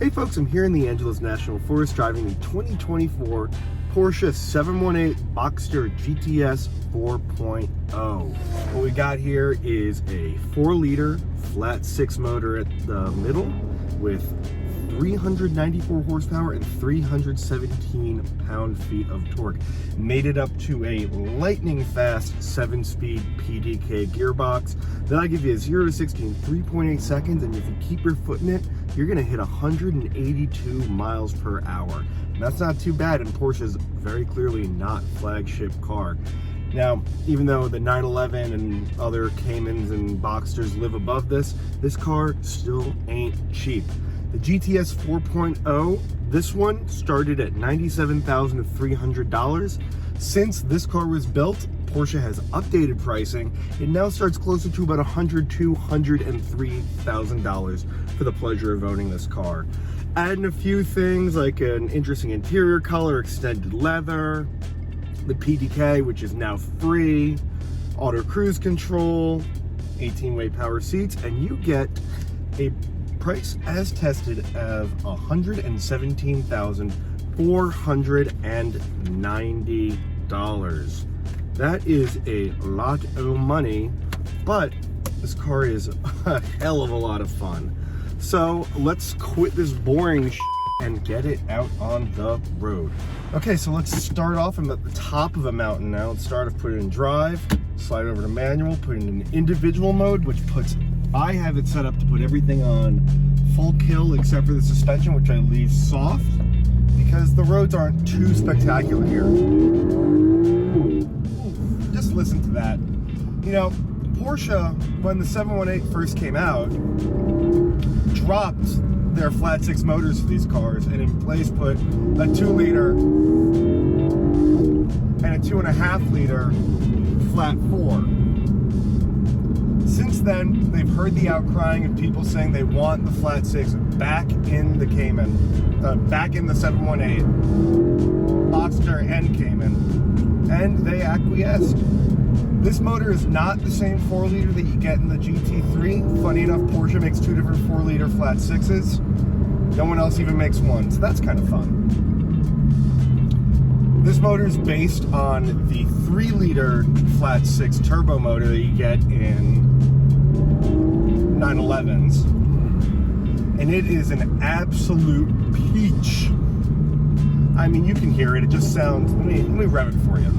Hey folks, I'm here in the Angeles National Forest driving the 2024 Porsche 718 Boxster GTS 4.0. What we got here is a 4-liter flat 6 motor at the middle with 394 horsepower and 317 pound-feet of torque. Made it up to a lightning fast 7-speed PDK gearbox that'll give you a 0 to 60 in 3.8 seconds, and if you keep your foot in it, you're gonna hit 182 miles per hour. And that's not too bad, and Porsche's very clearly not flagship car. Now, even though the 911 and other Caymans and Boxsters live above this car still ain't cheap. The GTS 4.0, this one started at $97,300. Since this car was built, Porsche has updated pricing. It now starts closer to about $102,000 for the pleasure of owning this car. Adding a few things like an interesting interior color, extended leather, the PDK, which is now free, auto cruise control, 18-way power seats, and you get a price as tested of $117,490. That is a lot of money, but this car is a hell of a lot of fun. So let's quit this boring shit and get it out on the road. Okay, so let's start off. I'm at the top of a mountain now. Let's start off, put it in drive, slide over to manual, put it in individual mode, which puts, I have it set up to put everything on full kill except for the suspension, which I leave soft because the roads aren't too spectacular here. Just listen to that. You know, Porsche, when the 718 first came out, dropped their flat 6 motors for these cars and in place put a 2-liter and a 2.5-liter flat 4. Since then, they've heard the outcrying of people saying they want the flat 6 back in the Cayman, back in the 718, Boxster and Cayman, and they acquiesced. This motor is not the same 4-liter that you get in the GT3. Funny enough, Porsche makes 2 different 4-liter flat 6s. No one else even makes one, so that's kind of fun. This motor is based on the 3-liter flat 6 turbo motor that you get in 911s. And it is an absolute peach. I mean, you can hear it. It just sounds, let me rev it for you.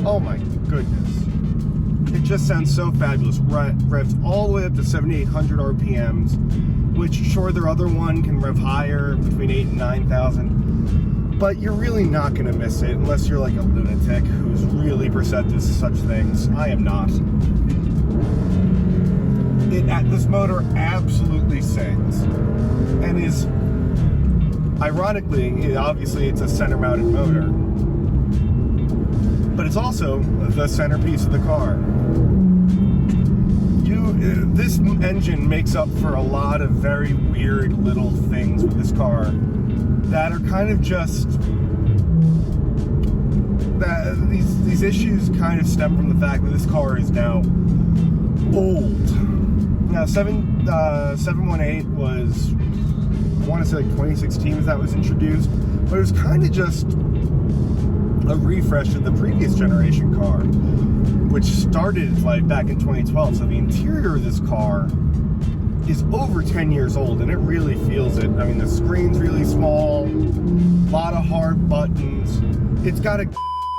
Oh my goodness. It just sounds so fabulous. Revs all the way up to 7,800 RPMs, which sure, their other one can rev higher, between 8,000 and 9,000, but you're really not gonna miss it unless you're like a lunatic who's really perceptive to such things. I am not. This motor absolutely sings, and is, ironically, obviously it's a center-mounted motor, but it's also the centerpiece of the car. This engine makes up for a lot of very weird little things with this car that are kind of just, that these issues kind of stem from the fact that this car is now old. Now, 718 was, I want to say like 2016 as that was introduced, but it was kind of just a refresh of the previous generation car, which started its life back in 2012. So the interior of this car is over 10 years old, and it really feels it. I mean, the screen's really small, a lot of hard buttons. It's got a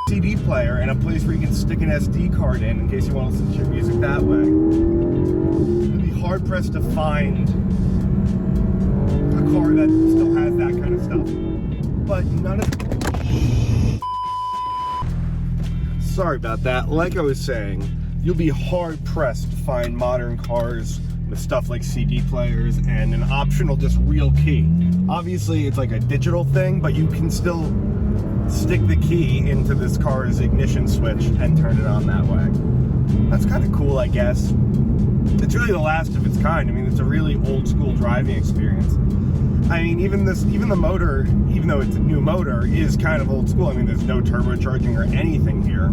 CD player and a place where you can stick an SD card in case you want to listen to your music that way. You'd be hard pressed to find a car that still has that kind of stuff. But none of sorry about that. Like I was saying, you'll be hard pressed to find modern cars with stuff like CD players and an optional just real key. Obviously it's like a digital thing, but you can still stick the key into this car's ignition switch and turn it on that way. That's kind of cool, I guess. It's really the last of its kind. I mean, it's a really old school driving experience. I mean, even the motor, even though it's a new motor, is kind of old school. I mean, there's no turbocharging or anything here.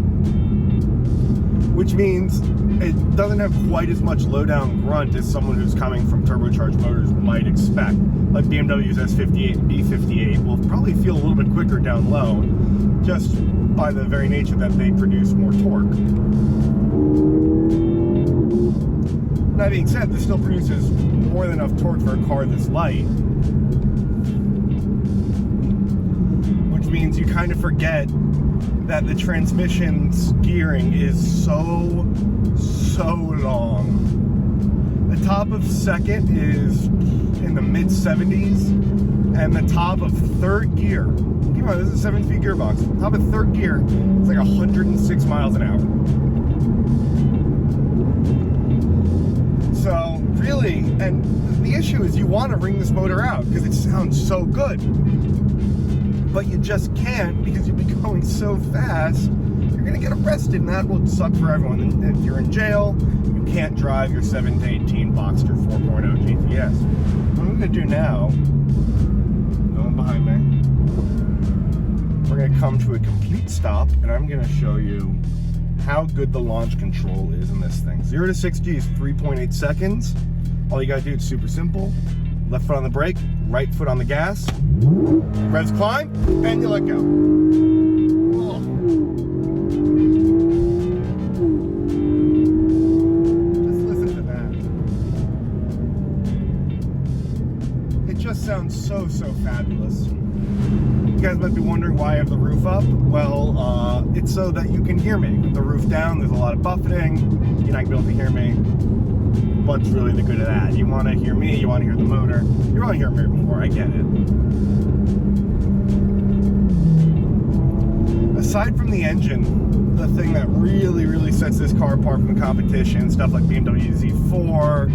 which means it doesn't have quite as much low-down grunt as someone who's coming from turbocharged motors might expect. Like BMW's S58 and B58 will probably feel a little bit quicker down low, just by the very nature that they produce more torque. That being said, this still produces more than enough torque for a car this light, which means you kind of forget that the transmission's gearing is so long. The top of second is in the mid 70s, and the top of third gear, keep in mind this is a 7-speed gearbox, top of third gear is like 106 miles an hour. So really, and the issue is you want to wring this motor out because it sounds so good, but you just can't because you'll be going so fast. You're gonna get arrested, and that will suck for everyone. And if you're in jail, you can't drive your 7 to 18 Boxster 4.0 GTS. What I'm gonna do now, no one behind me, we're gonna come to a complete stop, and I'm gonna show you how good the launch control is in this thing. 0 to 60 is 3.8 seconds. All you gotta do is super simple. Left foot on the brake, right foot on the gas. Revs climb, and you let go. Oh. Just listen to that. It just sounds so fabulous. You guys might be wondering why I have the roof up. Well, it's so that you can hear me. With the roof down, there's a lot of buffeting. You're not gonna be able to hear me. What's really the good of that? You want to hear me, you want to hear the motor. You want to hear me more, I get it. Aside from the engine, the thing that really sets this car apart from the competition, stuff like BMW Z4,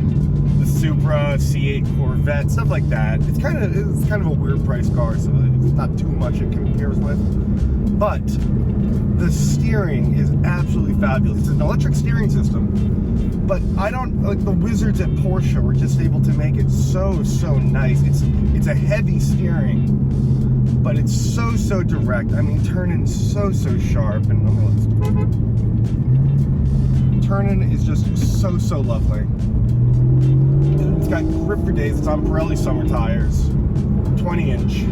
the Supra, C8 Corvette, stuff like that. It's kind of a weird price car, so it's not too much it compares with. But the steering is absolutely fabulous. It's an electric steering system, but I don't like the wizards at Porsche were just able to make it so nice. It's a heavy steering, but it's so direct. I mean, turning so sharp, and turning is just so lovely. It's got grip for days. It's on Pirelli summer tires, 20-inch.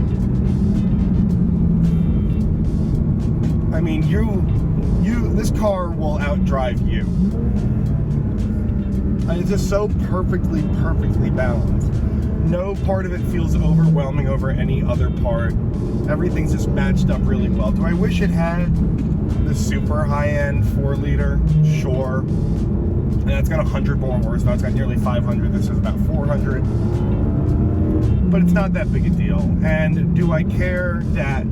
I mean, this car will outdrive you. And it's just so perfectly balanced. No part of it feels overwhelming over any other part. Everything's just matched up really well. Do I wish it had the super high-end 4-liter? Sure. And it's got 100 more horsepower. It's got nearly 500. This is about 400. But it's not that big a deal. And do I care that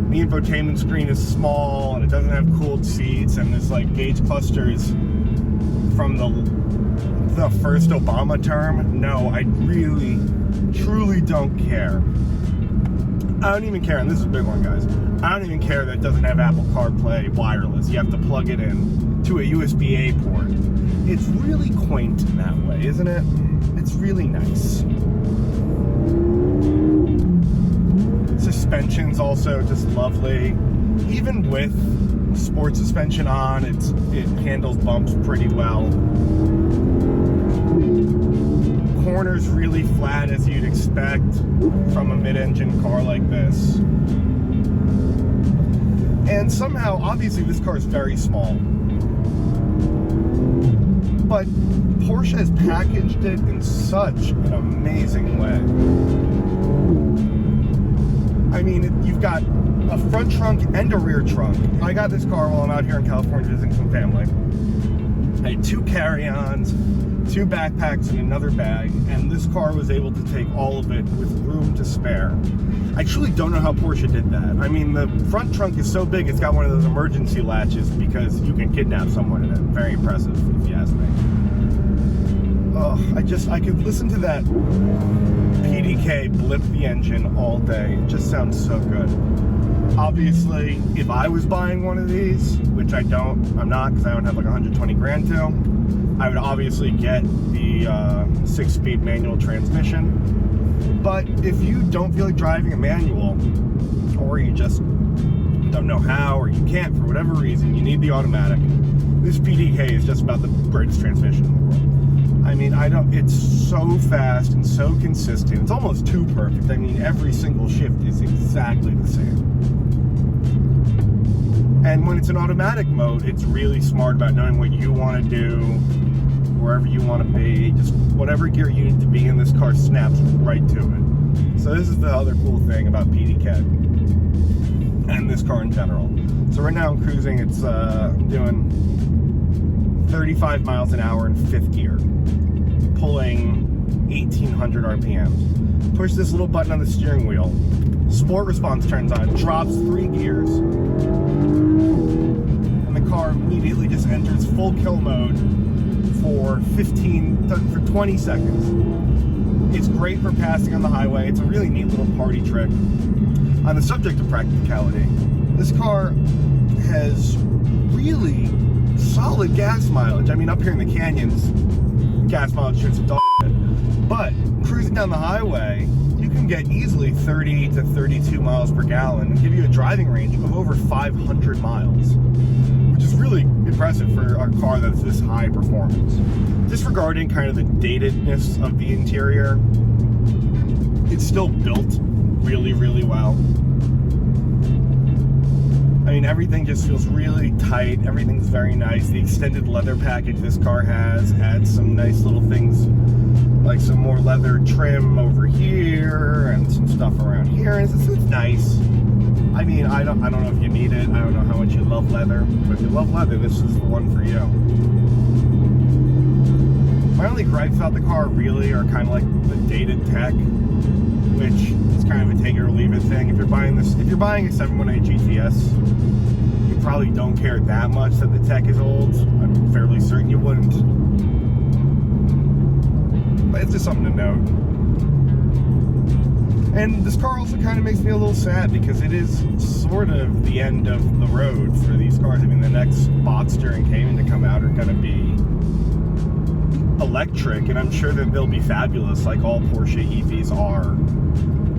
the infotainment screen is small and it doesn't have cooled seats and there's like gauge clusters from the first Obama term? No, I really, truly don't care. I don't even care, and this is a big one, guys. I don't even care that it doesn't have Apple CarPlay wireless. You have to plug it in to a USB-A port. It's really quaint in that way, isn't it? It's really nice. Suspension's also just lovely. Even with sport suspension on, it handles bumps pretty well. Corners really flat, as you'd expect from a mid-engine car like this. And somehow, obviously, this car is very small, but Porsche has packaged it in such an amazing way. I mean, you've got a front trunk and a rear trunk. I got this car while I'm out here in California visiting some family. I had 2 carry-ons, 2 backpacks, and another bag, and this car was able to take all of it with room to spare. I truly don't know how Porsche did that. I mean, the front trunk is so big, it's got one of those emergency latches because you can kidnap someone in it. Very impressive, if you ask me. Oh, I could listen to that PDK blip the engine all day. It just sounds so good. Obviously, if I was buying one of these, which I'm not, because I don't have like 120 grand to, I would obviously get the 6-speed manual transmission. But if you don't feel like driving a manual, or you just don't know how, or you can't for whatever reason, you need the automatic, this PDK is just about the greatest transmission in the world. I mean, it's so fast and so consistent. It's almost too perfect. I mean, every single shift is exactly the same. And when it's in automatic mode, it's really smart about knowing what you want to do, wherever you want to be. Just whatever gear you need to be in, this car snaps right to it. So this is the other cool thing about PDK and this car in general. So right now I'm cruising, it's doing 35 miles an hour in 5th gear, pulling 1800 RPMs. Push this little button on the steering wheel, sport response turns on, drops 3 gears, and the car immediately just enters full kill mode for 20 seconds. It's great for passing on the highway. It's a really neat little party trick. On the subject of practicality, this car has really solid gas mileage. I mean, up here in the canyons, gas mileage shoots a dog shit. But cruising down the highway, you can get easily 30 to 32 miles per gallon and give you a driving range of over 500 miles, which is really impressive for a car that's this high performance. Disregarding kind of the datedness of the interior, it's still built really, really well. I mean, everything just feels really tight. Everything's very nice. The extended leather package this car has adds some nice little things, like some more leather trim over here and some stuff around here. It's nice. I mean, I don't know if you need it. I don't know how much you love leather, but if you love leather, this is the one for you. My only gripes about the car really are kind of like the dated tech, which is kind of a take it or leave it thing. If you're buying a 718 GTS, you probably don't care that much that the tech is old. I'm fairly certain you wouldn't. But it's just something to note. And this car also kind of makes me a little sad because it is sort of the end of the road for these cars. I mean, the next Boxster and Cayman to come out are going to be electric, and I'm sure that they'll be fabulous like all Porsche EVs are.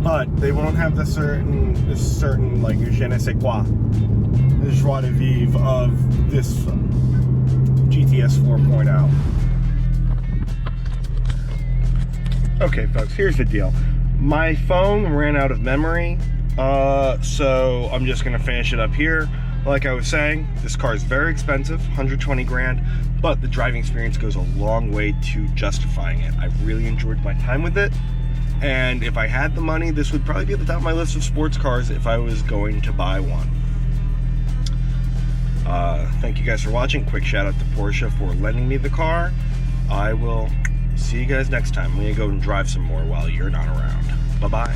But they won't have this certain like je ne sais quoi, the joie de vivre of this GTS 4.0. Okay, folks, here's the deal. My phone ran out of memory, so I'm just gonna finish it up here. Like I was saying, this car is very expensive, 120 grand, but the driving experience goes a long way to justifying it. I really enjoyed my time with it, and if I had the money, this would probably be at the top of my list of sports cars if I was going to buy one. Thank you guys for watching. Quick shout out to Porsche for lending me the car. I will see you guys next time. I'm gonna go and drive some more while you're not around. Bye-bye.